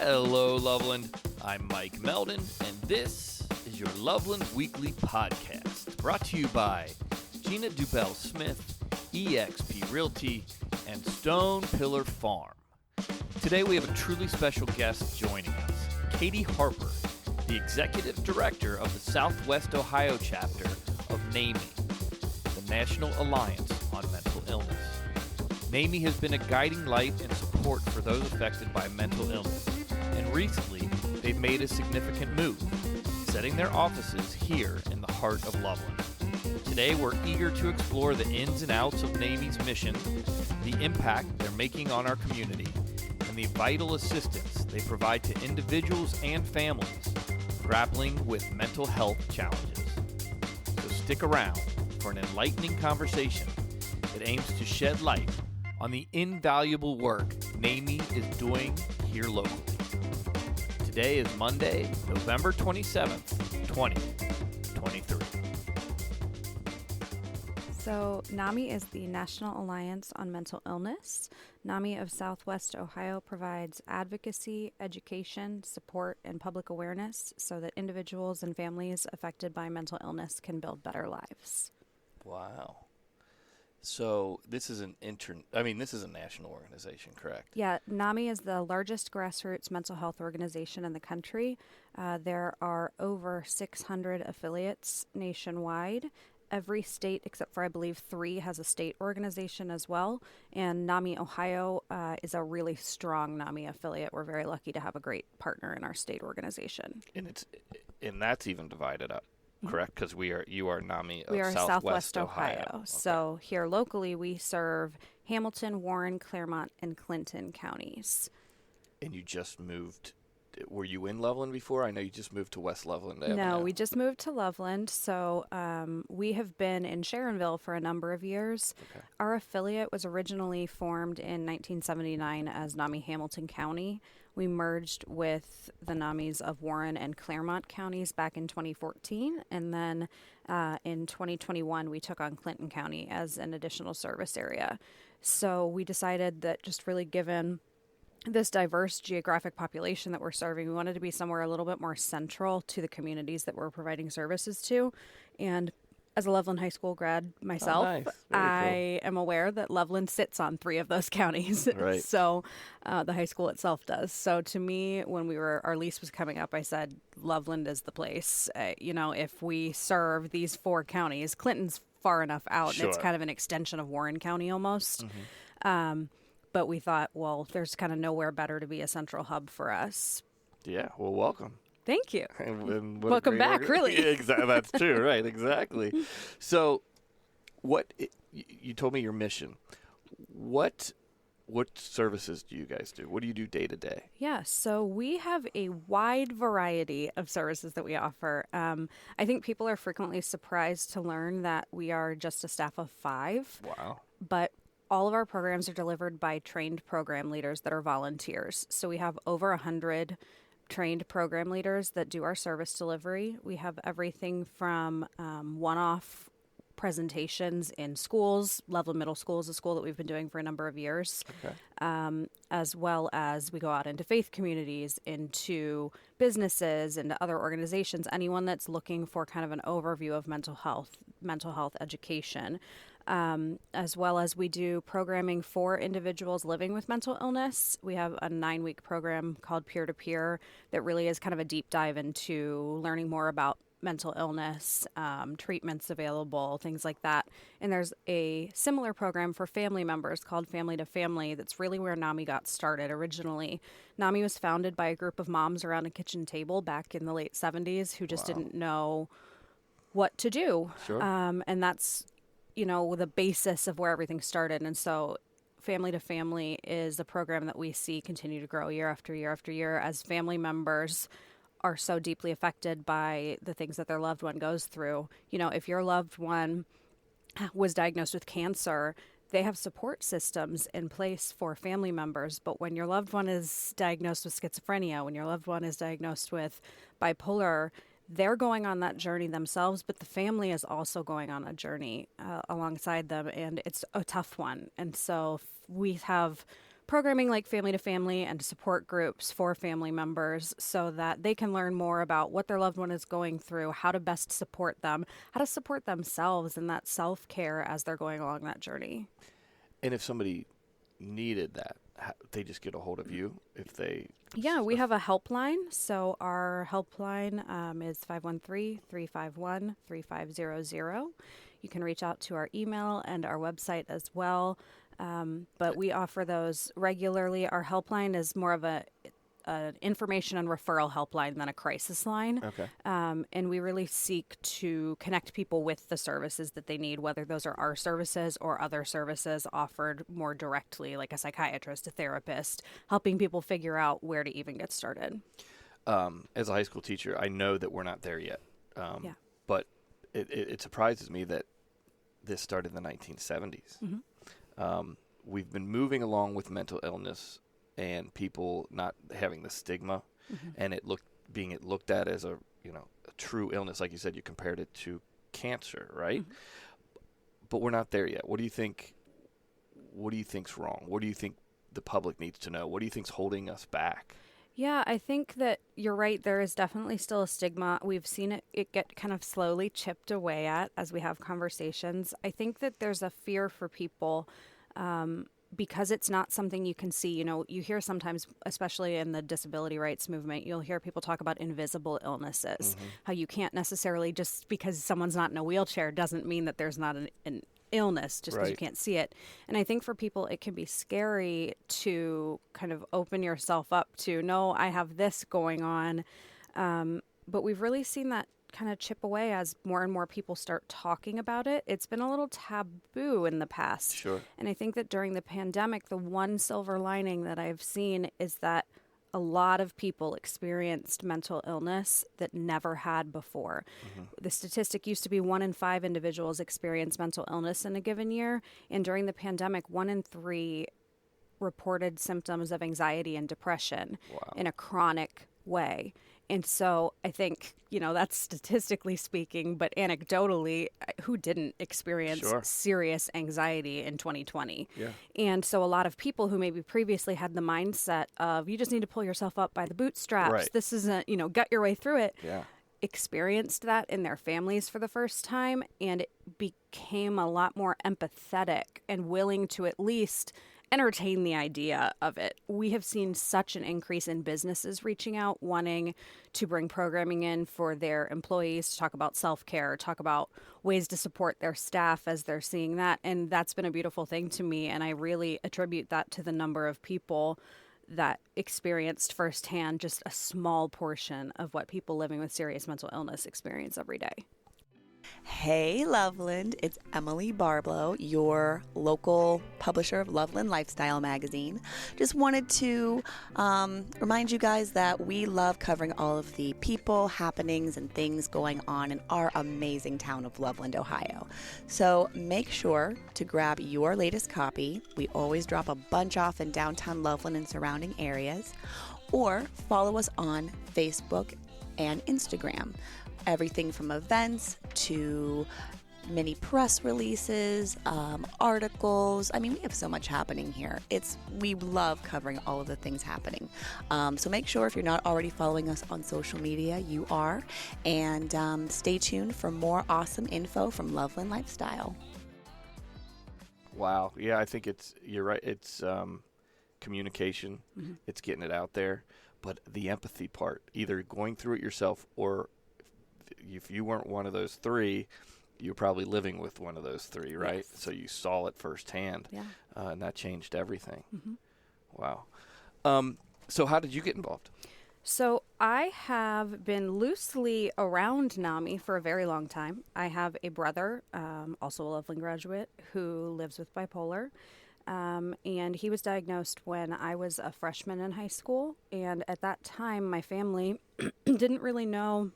Hello, Loveland. I'm Mike Meldon, and this is your Loveland Weekly Podcast, brought to you by Gina Dubell-Smith, eXp Realty, and Stone Pillar Farm. Today we have a truly special guest joining us, Katie Harper, the Executive Director of the Southwest Ohio chapter of NAMI, the National Alliance on Mental Illness. NAMI has been a guiding light and support for those affected by mental illness, and recently they've made a significant move, setting their offices here in the heart of Loveland. Today we're eager to explore the ins and outs of NAMI's mission, the impact they're making on our community, and the vital assistance they provide to individuals and families grappling with mental health challenges. So stick around for an enlightening conversation that aims to shed light on the invaluable work NAMI is doing here locally. Today is Monday, November 27th, 2023. So NAMI is the National Alliance on Mental Illness. NAMI of Southwest Ohio provides advocacy, education, support, and public awareness so that individuals and families affected by mental illness can build better lives. Wow. So this is this is a national organization, correct? Yeah, NAMI is the largest grassroots mental health organization in the country. There are over 600 affiliates nationwide. Every state, except for I believe 3, has a state organization as well. And NAMI Ohio is a really strong NAMI affiliate. We're very lucky to have a great partner in our state organization. And that's even divided up. Correct, because you are NAMI of we are Southwest Ohio. Okay. So here locally, we serve Hamilton, Warren, Claremont, and Clinton counties. And you just moved. Were you in Loveland before? I know you just moved to West Loveland. No, we just moved to Loveland. So we have been in Sharonville for a number of years. Okay. Our affiliate was originally formed in 1979 as NAMI Hamilton County. We merged with the NAMIs of Warren and Claremont counties back in 2014. And then in 2021, we took on Clinton County as an additional service area. So we decided that just really given this diverse geographic population that we're serving, we wanted to be somewhere a little bit more central to the communities that we're providing services to. And as a Loveland High School grad myself, I am aware that Loveland sits on 3 of those counties. Right. So the high school itself does. So to me, when our lease was coming up, I said, Loveland is the place. If we serve these 4 counties, Clinton's far enough out, Sure. and it's kind of an extension of Warren County almost. Mm-hmm. But we thought, well, there's kind of nowhere better to be a central hub for us. Yeah, well, welcome. Thank you. And welcome back, really. Yeah, exactly. That's true, right, exactly. So you told me your mission. What services do you guys do? What do you do day to day? Yeah, so we have a wide variety of services that we offer. I think people are frequently surprised to learn that we are just a staff of 5. Wow. But all of our programs are delivered by trained program leaders that are volunteers. So we have over 100 trained program leaders that do our service delivery. We have everything from one-off presentations in schools. Loveland Middle School is a school that we've been doing for a number of years. Okay. As well as we go out into faith communities, into businesses, into other organizations, anyone that's looking for kind of an overview of mental health education. As well as we do programming for individuals living with mental illness. We have a 9-week program called Peer to Peer that really is kind of a deep dive into learning more about mental illness, treatments available, things like that. And there's a similar program for family members called Family to Family. That's really where NAMI got started originally. NAMI was founded by a group of moms around a kitchen table back in the late 70s who just didn't know what to do. Sure. And that's the basis of where everything started. And so Family to Family is a program that we see continue to grow year after year after year as family members are so deeply affected by the things that their loved one goes through. If your loved one was diagnosed with cancer, they have support systems in place for family members. But when your loved one is diagnosed with schizophrenia, when your loved one is diagnosed with bipolar, they're going on that journey themselves, but the family is also going on a journey alongside them, and it's a tough one. And so we have programming like family to family and support groups for family members so that they can learn more about what their loved one is going through, how to best support them, how to support themselves in that self-care as they're going along that journey. And if somebody needed that, they just get a hold of you if they... Yeah, we have a helpline. So our helpline is 513-351-3500. You can reach out to our email and our website as well. But we offer those regularly. Our helpline is more of an information and referral helpline than a crisis line. Okay. And we really seek to connect people with the services that they need, whether those are our services or other services offered more directly, like a psychiatrist, a therapist, helping people figure out where to even get started. As a high school teacher, I know that we're not there yet. But it surprises me that this started in the 1970s. Mm-hmm. We've been moving along with mental illness and people not having the stigma, mm-hmm. and being looked at as a true illness. Like you said, you compared it to cancer, right? Mm-hmm. But we're not there yet. What do you think? What do you think's wrong? What do you think the public needs to know? What do you think's holding us back? Yeah, I think that you're right. There is definitely still a stigma. We've seen it get kind of slowly chipped away at as we have conversations. I think that there's a fear for people because it's not something you can see. You hear sometimes, especially in the disability rights movement, you'll hear people talk about invisible illnesses, mm-hmm. how you can't necessarily, just because someone's not in a wheelchair doesn't mean that there's not an illness just because you can't see it. And I think for people, it can be scary to kind of open yourself up to, no, I have this going on. But we've really seen that kind of chip away as more and more people start talking about it. It's been a little taboo in the past. Sure. And I think that during the pandemic, the one silver lining that I've seen is that a lot of people experienced mental illness that never had before. Mm-hmm. The statistic used to be 1 in 5 individuals experience mental illness in a given year. And during the pandemic, 1 in 3 reported symptoms of anxiety and depression in a chronic way. And so I think, that's statistically speaking, but anecdotally, who didn't experience serious anxiety in 2020? Yeah. And so a lot of people who maybe previously had the mindset of, you just need to pull yourself up by the bootstraps. Right. This isn't, gut your way through it. Yeah. Experienced that in their families for the first time, and it became a lot more empathetic and willing to at least entertain the idea of it. We have seen such an increase in businesses reaching out, wanting to bring programming in for their employees to talk about self-care, talk about ways to support their staff as they're seeing that. And that's been a beautiful thing to me. And I really attribute that to the number of people that experienced firsthand just a small portion of what people living with serious mental illness experience every day. Hey Loveland, it's Emily Barblow, your local publisher of Loveland Lifestyle magazine. Just wanted to remind you guys that we love covering all of the people, happenings, and things going on in our amazing town of Loveland, Ohio. So make sure to grab your latest copy. We always drop a bunch off in downtown Loveland and surrounding areas, or follow us on Facebook and Instagram. Everything from events to mini press releases, articles. I mean, we have so much happening here. We love covering all of the things happening. So make sure if you're not already following us on social media, you are. And stay tuned for more awesome info from Loveland Lifestyle. Wow. Yeah, I think you're right. It's communication. Mm-hmm. It's getting it out there. But the empathy part, either going through it yourself or if you weren't one of those 3, you're probably living with one of those 3, right? Yes. So you saw it firsthand, and that changed everything. Mm-hmm. Wow. So how did you get involved? So I have been loosely around NAMI for a very long time. I have a brother, also a Loveland graduate, who lives with bipolar. And he was diagnosed when I was a freshman in high school. And at that time, my family didn't really know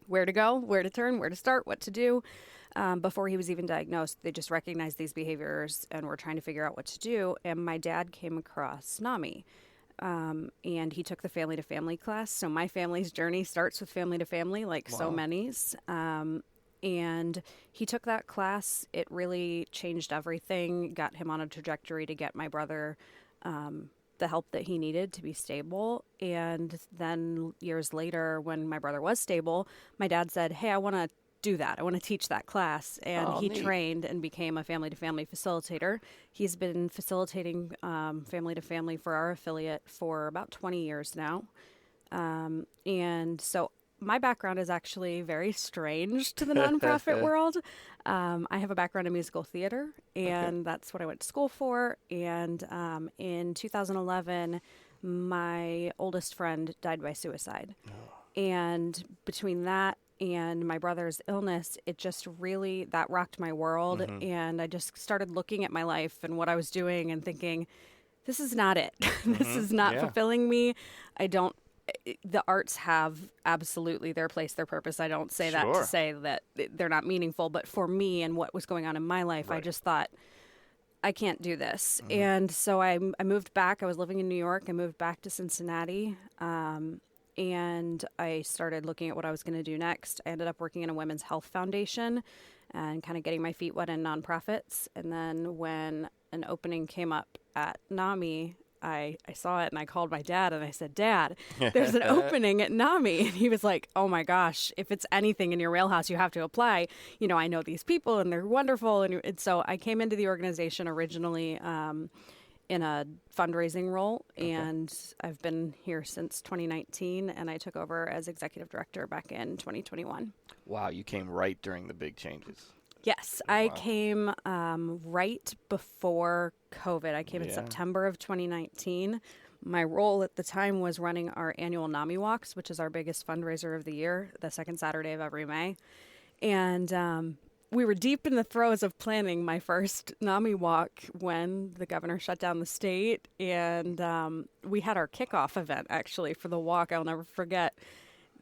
where to go, where to turn, where to start, what to do. Before he was even diagnosed, they just recognized these behaviors and were trying to figure out what to do. And my dad came across NAMI, and he took the family-to-family class. So my family's journey starts with family-to-family, like so many's. And he took that class. It really changed everything, got him on a trajectory to get my brother the help that he needed to be stable. And then years later, when my brother was stable, my dad said, hey, I want to do that. I want to teach that class. And he neat. trained and became a family-to-family facilitator. He's been facilitating family-to-family for our affiliate for about 20 years now. And so my background is actually very strange to the nonprofit world. I have a background in musical theater, and that's what I went to school for. And in 2011, my oldest friend died by suicide. And between that and my brother's illness, it just really, that rocked my world. And I just started looking at my life and what I was doing and thinking, this is not it. This is not fulfilling me. The arts have absolutely their place, their purpose. I don't say that to say that they're not meaningful, but for me and what was going on in my life, I just thought, I can't do this. And so I moved back. I was living in New York. I moved back to Cincinnati. And I started looking at what I was going to do next. I ended up working in a women's health foundation and kind of getting my feet wet in nonprofits. And then when an opening came up at NAMI, I saw it and I called my dad and I said, Dad, there's an opening at NAMI. And he was like, oh my gosh, if it's anything in your wheelhouse, you have to apply. You know, I know these people and they're wonderful. And so I came into the organization originally in a fundraising role, and I've been here since 2019, and I took over as executive director back in 2021. Wow, you came right during the big changes. Yes, I came right before COVID. I came in September of 2019. My role at the time was running our annual NAMI walks, which is our biggest fundraiser of the year, the second Saturday of every May. And we were deep in the throes of planning my first NAMI walk when the governor shut down the state. And we had our kickoff event, actually, for the walk. I'll never forget.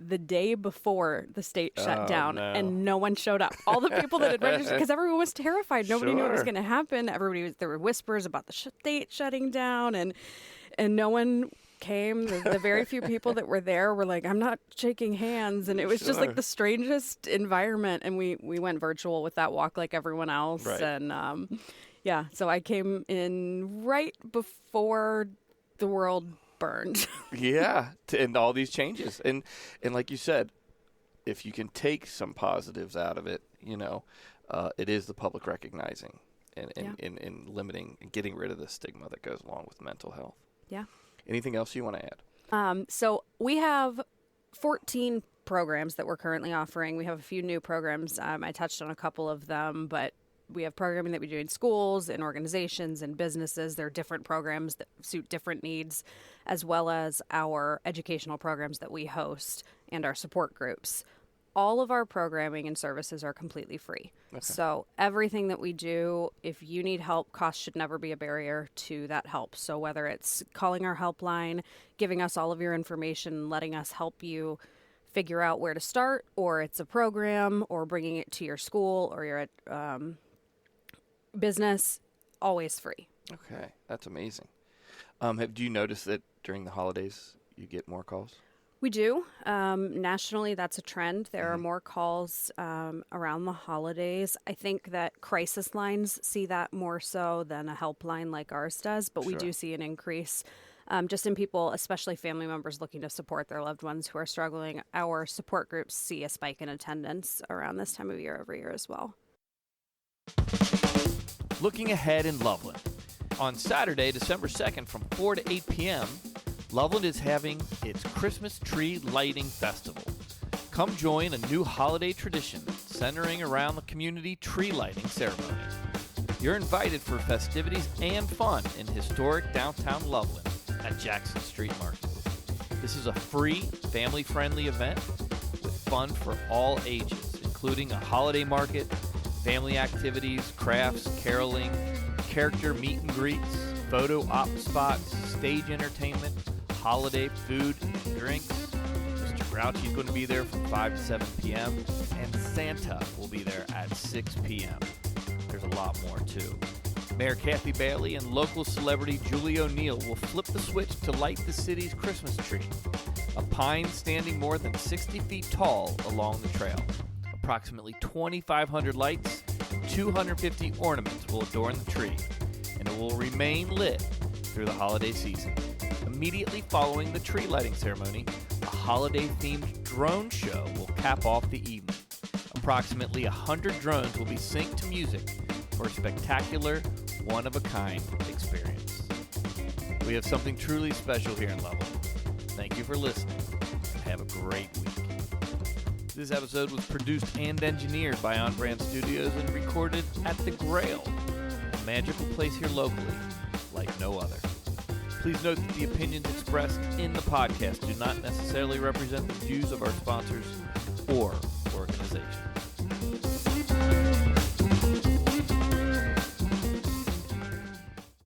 The day before the state shut down, and no one showed up. All the people that had registered, because everyone was terrified. Nobody knew what was going to happen. There were whispers about the state shutting down, and no one came. The very few people that were there were like, I'm not shaking hands. And it was just like the strangest environment. And we went virtual with that walk like everyone else. Right. And so I came in right before the world burned. And all these changes. And like you said, if you can take some positives out of it, you know, it is the public recognizing and limiting and getting rid of the stigma that goes along with mental health. Yeah. Anything else you want to add? So we have 14 programs that we're currently offering. We have a few new programs. I touched on a couple of them, but we have programming that we do in schools and organizations and businesses. There are different programs that suit different needs, as well as our educational programs that we host and our support groups. All of our programming and services are completely free. Okay. So everything that we do, if you need help, cost should never be a barrier to that help. So whether it's calling our helpline, giving us all of your information, letting us help you figure out where to start, or it's a program, or bringing it to your school or your business, always free. Okay, that's amazing. Do you notice that during the holidays you get more calls? We do. Nationally, that's a trend. There are more calls around the holidays. I think that crisis lines see that more so than a helpline like ours does, but we do see an increase just in people, especially family members looking to support their loved ones who are struggling. Our support groups see a spike in attendance around this time of year every year as well. Looking ahead in Loveland. On Saturday, December 2nd from 4 to 8 p.m., Loveland is having its Christmas Tree Lighting Festival. Come join a new holiday tradition centering around the community tree lighting ceremonies. You're invited for festivities and fun in historic downtown Loveland at Jackson Street Market. This is a free, family-friendly event with fun for all ages, including a holiday market, family activities, crafts, caroling, character meet and greets, photo op spots, stage entertainment, holiday food and drinks. Mr. Grouchy is going to be there from 5 to 7 p.m. and Santa will be there at 6 p.m. There's a lot more too. Mayor Kathy Bailey and local celebrity Julie O'Neill will flip the switch to light the city's Christmas tree. A pine standing more than 60 feet tall along the trail. Approximately 2,500 lights and 250 ornaments will adorn the tree, and it will remain lit through the holiday season. Immediately following the tree lighting ceremony, a holiday-themed drone show will cap off the evening. Approximately 100 drones will be synced to music for a spectacular, one-of-a-kind experience. We have something truly special here in Loveland. Thank you for listening, and have a great week. This episode was produced and engineered by On Brand Studios and recorded at The Grail, a magical place here locally like no other. Please note that the opinions expressed in the podcast do not necessarily represent the views of our sponsors or organizations.